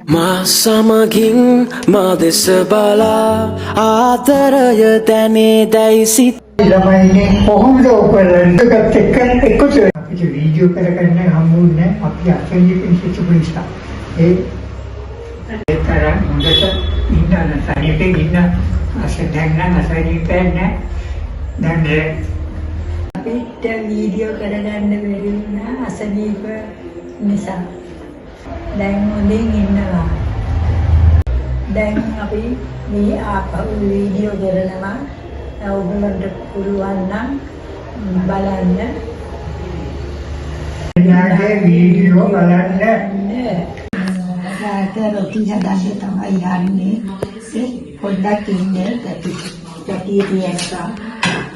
Masamaging madesabala ආදරය දැනේ සිත ළමයිනේ කොහොමද ඔයගොල්ලන්ට එක්කත් අපිට වීඩියෝ කරගන්න හම්බුනේ අපි අසනීප ඉන්ස්ටිටියුට් නිසා ඒ තරම් හොඳට ඉන්න සනීපේ ඉන්න අසනීප නැහැ දැන් අපිට වීඩියෝ කරගන්න බැරි වුණා අසනීප නිසා. දැන් හොඳින් ඉන්නවා. දැන් අපි මේ ආපහු වීඩියෝ කරනවා. ඔයගොල්ලන්ට පුළුවන් නම් බලන්න. යාගේ වීඩියෝ බලන්න. රාත රොටි හදන්න තමයි යන්නේ. පොඩ්ඩක් ඉන්නේ පැටි තියෙනවා.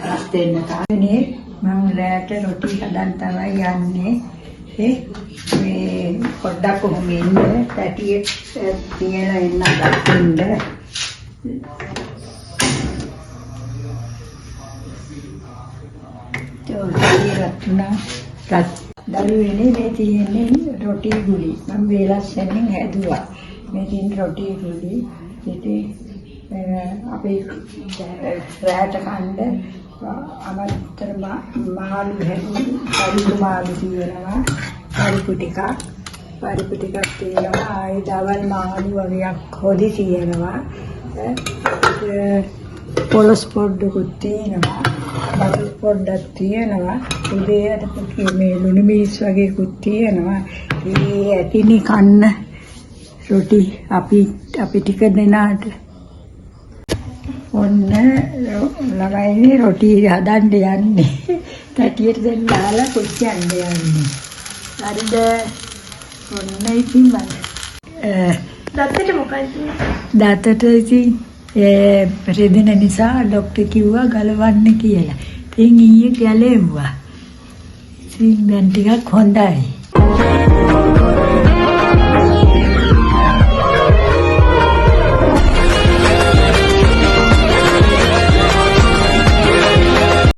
රස්තෙන්න තානේ මම රාත රොටි හදන්න තමයි යන්නේ. මේ පොඩ්ඩක් කොහොම ඉන්නේ පැටියේ තියෙන එන්න ගන්න. දරුවනේ මේ තියෙන්නේ රොටි ගුලි. මම වේලස්සෙන් හැදුවා. මේ තියෙන රොටි ගුලි. ඉතින් අපි රාත කන්න අමතර මාළු හැදුවා. පරිප්පු මාළු තියෙනවා. පරිප්පු ටිකක් තියෙනවා. ආයි දවල් මාළු වගේක් හොදි තියෙනවා. පොලොස් පොඩ්ඩකුත් තියෙනවා. බඩු පොඩ්ඩක් තියෙනවා. උදේට මේ ලුණු මිරිස් වගේකුත් තියෙනවා. ඒ ඇතිනි කන්න රොටි අපි ටික දෙනාට ඔන්න ළමයිනේ රොටි හදන්න යන්නේ. පැටියට දෙන්න දාලා කුච්චන්න යන්නේ. හරිද? ඔන්න ඉතින් මම දත්තට මොකද? දත්තට ඉතින් රෙදෙන නිසා ડોක්ටර් කිව්වා ගලවන්න කියලා. ඉතින් ඊයේ ගැලෙව්වා. ඉතින් දැන් ටිකක් හොඳයි.